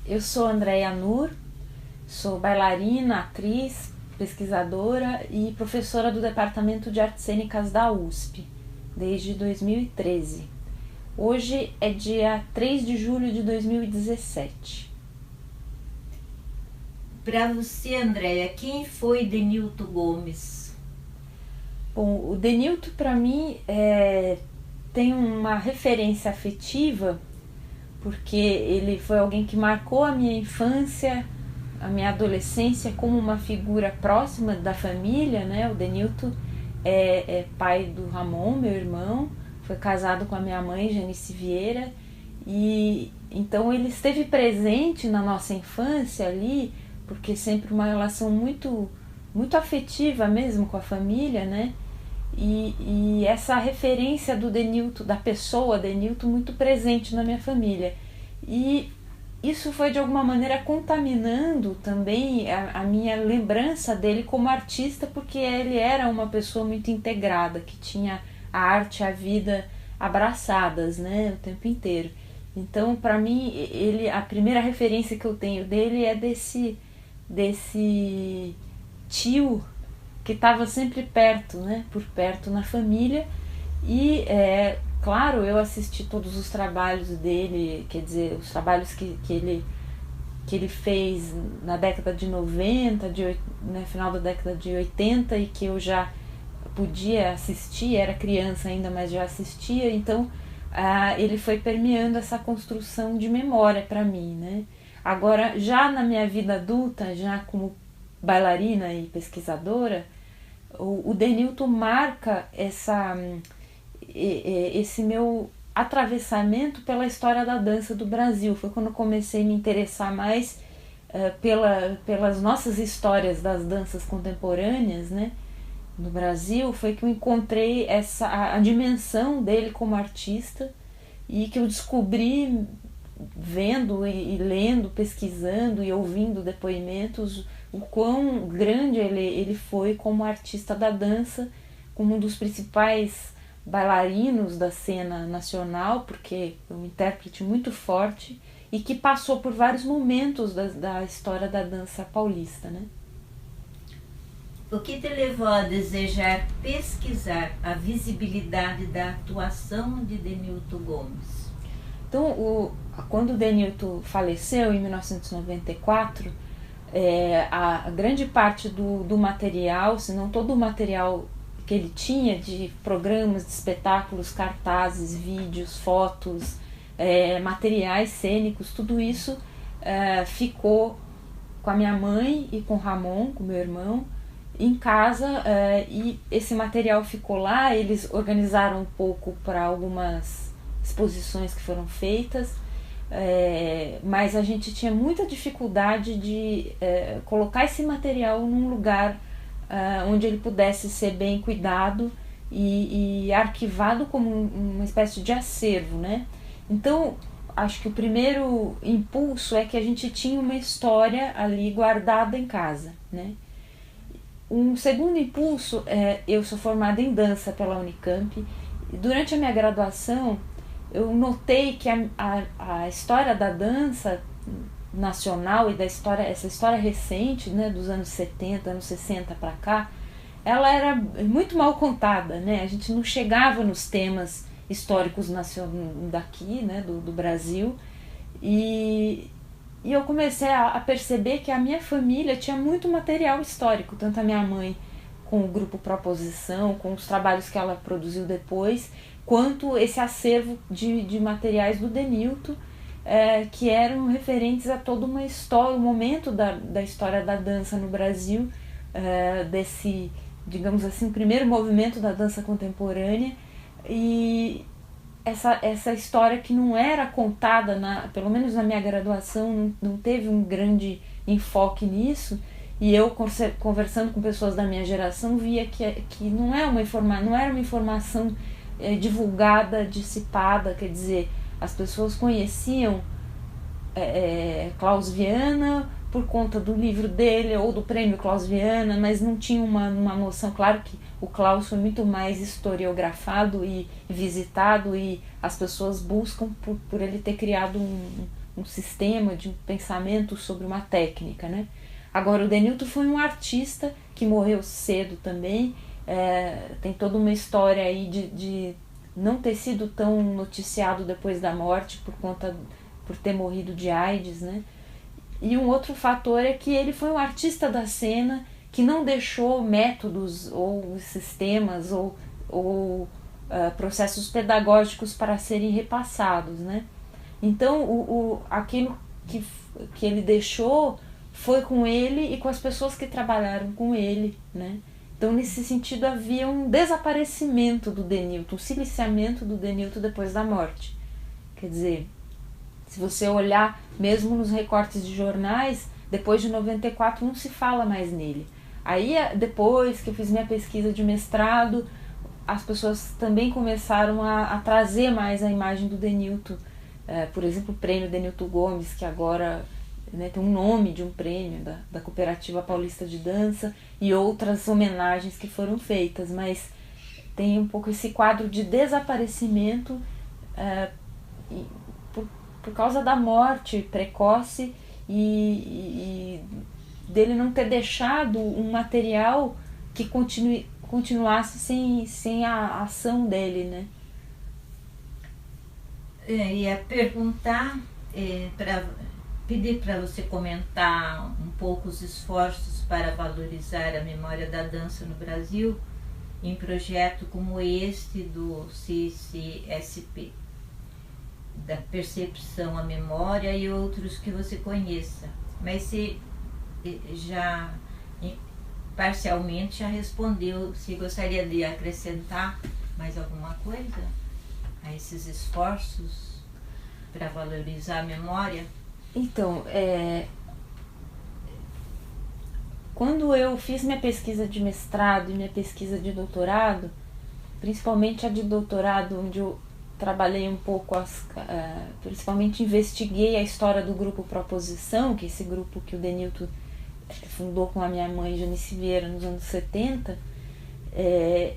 Eu sou Andréia Nur, sou bailarina, atriz, pesquisadora e professora do Departamento de Artes Cênicas da USP, desde 2013. Hoje é dia 3 de julho de 2017. Para você, Andréia, quem foi Denilton Gomes? Bom, o Denilton, para mim, tem uma referência afetiva, porque ele foi alguém que marcou a minha infância, a minha adolescência, como uma figura próxima da família, né? O Denilton é pai do Ramon, meu irmão, foi casado com a minha mãe, Janice Vieira, e então ele esteve presente na nossa infância ali, porque sempre uma relação muito, muito afetiva mesmo com a família, né? E essa referência do Denilton, da pessoa Denilton, muito presente na minha família. E isso foi de alguma maneira contaminando também a minha lembrança dele como artista, porque ele era uma pessoa muito integrada, que tinha a arte e a vida abraçadas, né, o tempo inteiro. Então, para mim, a primeira referência que eu tenho dele é desse tio que estava sempre perto, né, por perto na família. E claro, eu assisti todos os trabalhos dele, quer dizer, os trabalhos que ele fez na década de 90, no final da década de 80, e que eu já podia assistir, era criança ainda, mas já assistia. Então ele foi permeando essa construção de memória para mim, né? Agora, já na minha vida adulta, já como bailarina e pesquisadora, o Denilton marca esse meu atravessamento pela história da dança do Brasil. Foi quando eu comecei a me interessar mais pelas nossas histórias das danças contemporâneas, né, no Brasil. Foi que eu encontrei a dimensão dele como artista, e que eu descobri vendo e lendo, pesquisando e ouvindo depoimentos, o quão grande ele foi como artista da dança, como um dos principais bailarinos da cena nacional, porque é um intérprete muito forte e que passou por vários momentos da história da dança paulista, né? O que te levou a desejar pesquisar a visibilidade da atuação de Denilton Gomes? Então, quando o Denilton faleceu em 1994, a grande parte do material, se não todo o material que ele tinha de programas, de espetáculos, cartazes, vídeos, fotos, materiais cênicos, tudo isso ficou com a minha mãe e com o Ramon, com meu irmão, em casa, e esse material ficou lá. Eles organizaram um pouco para algumas exposições que foram feitas, mas a gente tinha muita dificuldade de colocar esse material num lugar onde ele pudesse ser bem cuidado e arquivado como uma espécie de acervo, né? Então, acho que o primeiro impulso é que a gente tinha uma história ali guardada em casa, né? Um segundo impulso eu sou formada em dança pela Unicamp, e durante a minha graduação eu notei que a história da dança nacional e essa história recente, né, dos anos 70, anos 60 para cá, ela era muito mal contada, né? A gente não chegava nos temas históricos daqui, né, do Brasil, e eu comecei a perceber que a minha família tinha muito material histórico, tanto a minha mãe com o grupo Proposição, com os trabalhos que ela produziu depois, quanto esse acervo de materiais do Denilton, que eram referentes a toda uma história, um momento da história da dança no Brasil, desse, digamos assim, primeiro movimento da dança contemporânea. E essa história que não era contada, pelo menos na minha graduação, não teve um grande enfoque nisso. E eu, conversando com pessoas da minha geração, via que não era uma informação divulgada, dissipada. Quer dizer, as pessoas conheciam Klaus Viana por conta do livro dele ou do prêmio Klaus Viana, mas não tinha uma noção. Claro que o Klaus foi muito mais historiografado e visitado, e as pessoas buscam por ele ter criado um sistema, de um pensamento sobre uma técnica, né? Agora, o Denilton foi um artista que morreu cedo também, tem toda uma história aí de não ter sido tão noticiado depois da morte por ter morrido de AIDS, né? E um outro fator é que ele foi um artista da cena que não deixou métodos ou sistemas ou processos pedagógicos para serem repassados, né? Então, aquilo que ele deixou foi com ele e com as pessoas que trabalharam com ele, né? Então, nesse sentido, havia um desaparecimento do Denilton, um silenciamento do Denilton depois da morte. Quer dizer, se você olhar mesmo nos recortes de jornais, depois de 94 não se fala mais nele. Aí, depois que eu fiz minha pesquisa de mestrado, as pessoas também começaram a trazer mais a imagem do Denilton. Por exemplo, o prêmio Denilton Gomes, que agora, né, tem um nome de um prêmio da Cooperativa Paulista de Dança, e outras homenagens que foram feitas, mas tem um pouco esse quadro de desaparecimento por causa da morte precoce e dele não ter deixado um material que continuasse sem a ação dele, né? Ia perguntar, pedir para você comentar um pouco os esforços para valorizar a memória da dança no Brasil em projeto como este do CCSP, da percepção à memória, e outros que você conheça. Mas se já parcialmente já respondeu, se gostaria de acrescentar mais alguma coisa a esses esforços para valorizar a memória? Então, quando eu fiz minha pesquisa de mestrado e minha pesquisa de doutorado, principalmente a de doutorado, onde eu trabalhei um pouco, principalmente investiguei a história do grupo Proposição, que é esse grupo que o Denilton fundou com a minha mãe, Janice Vieira, nos anos 70,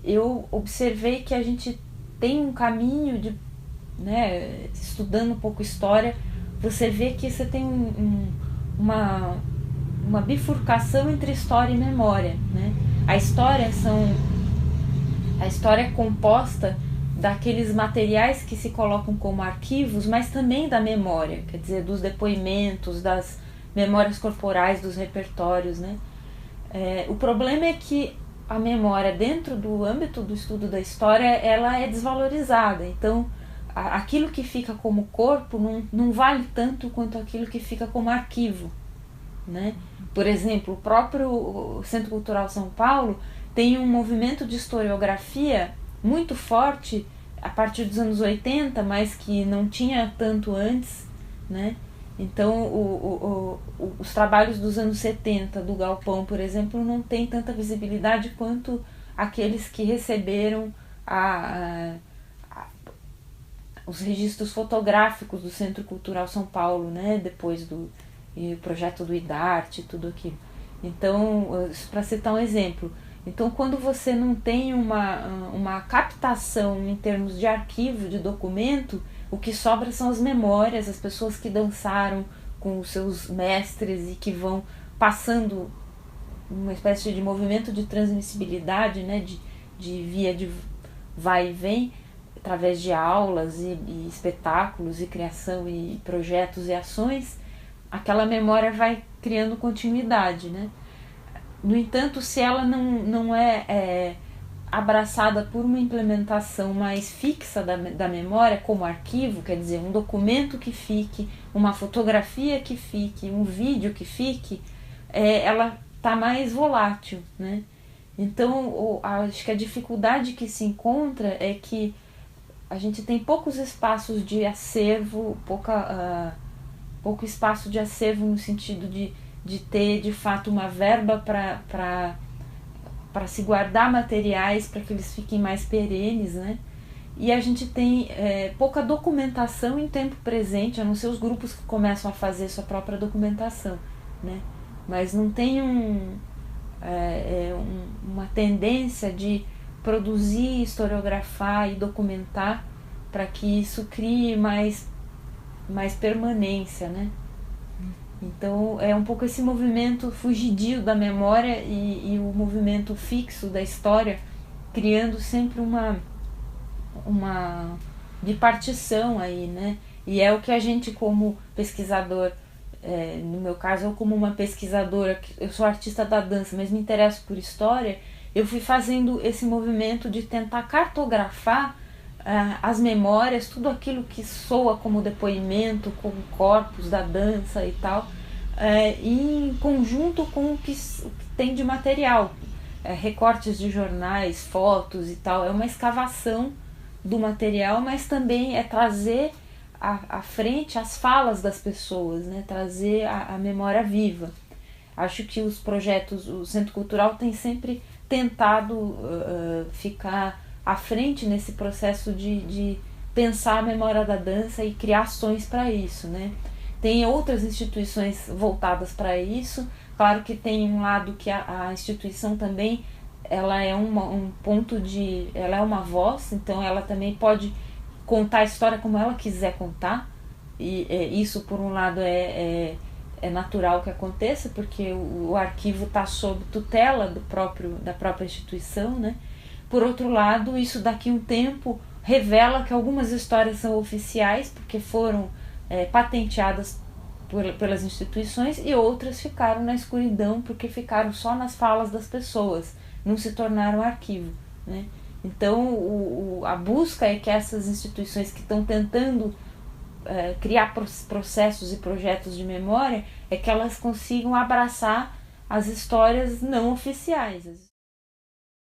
eu observei que a gente tem um caminho de, né, estudando um pouco história, você vê que você tem uma bifurcação entre história e memória, né? A história é composta daqueles materiais que se colocam como arquivos, mas também da memória, quer dizer, dos depoimentos, das memórias corporais, dos repertórios, né? O problema é que a memória, dentro do âmbito do estudo da história, ela é desvalorizada. Então, aquilo que fica como corpo não vale tanto quanto aquilo que fica como arquivo, né? Por exemplo, o próprio Centro Cultural São Paulo tem um movimento de historiografia muito forte a partir dos anos 80, mas que não tinha tanto antes, né? Então, os trabalhos dos anos 70 do Galpão, por exemplo, não tem tanta visibilidade quanto aqueles que receberam os registros fotográficos do Centro Cultural São Paulo, né? Depois do projeto do IDART e tudo aquilo. Então, para citar um exemplo, então quando você não tem uma captação em termos de arquivo, de documento, o que sobra são as memórias, as pessoas que dançaram com os seus mestres e que vão passando uma espécie de movimento de transmissibilidade, né, de via de vai e vem, através de aulas e espetáculos e criação e projetos e ações, aquela memória vai criando continuidade, né? No entanto, se ela não é abraçada por uma implementação mais fixa da memória, como arquivo, quer dizer, um documento que fique, uma fotografia que fique, um vídeo que fique, ela está mais volátil, né? Então, acho que a dificuldade que se encontra é que a gente tem poucos espaços de acervo, pouco espaço de acervo no sentido de ter, de fato, uma verba para se guardar materiais para que eles fiquem mais perenes, né? E a gente tem pouca documentação em tempo presente, a não ser os grupos que começam a fazer sua própria documentação, né? Mas não tem uma tendência de produzir, historiografar e documentar para que isso crie mais mais permanência, né? Então é um pouco esse movimento fugidio da memória e o movimento fixo da história, criando sempre uma bipartição aí, né? E é o que a gente, como pesquisador, no meu caso, eu como uma pesquisadora, eu sou artista da dança, mas me interesso por história, eu fui fazendo esse movimento de tentar cartografar as memórias, tudo aquilo que soa como depoimento, como corpos da dança e tal, em conjunto com o que tem de material, recortes de jornais, fotos e tal. É uma escavação do material, mas também é trazer à frente as falas das pessoas, né? Trazer a memória viva. Acho que os projetos, o Centro Cultural tem sempre tentado ficar à frente nesse processo de pensar a memória da dança e criar ações para isso, né? Tem outras instituições voltadas para isso. Claro que tem um lado que a instituição também, ela é um ponto de, ela é uma voz, então ela também pode contar a história como ela quiser contar, e isso por um lado é natural que aconteça, porque o arquivo está sob tutela da própria instituição, né? Por outro lado, isso daqui a um tempo revela que algumas histórias são oficiais, porque foram patenteadas pelas instituições, e outras ficaram na escuridão, porque ficaram só nas falas das pessoas, não se tornaram arquivo, né? Então a busca é que essas instituições que estão tentando criar processos e projetos de memória, é que elas consigam abraçar as histórias não oficiais.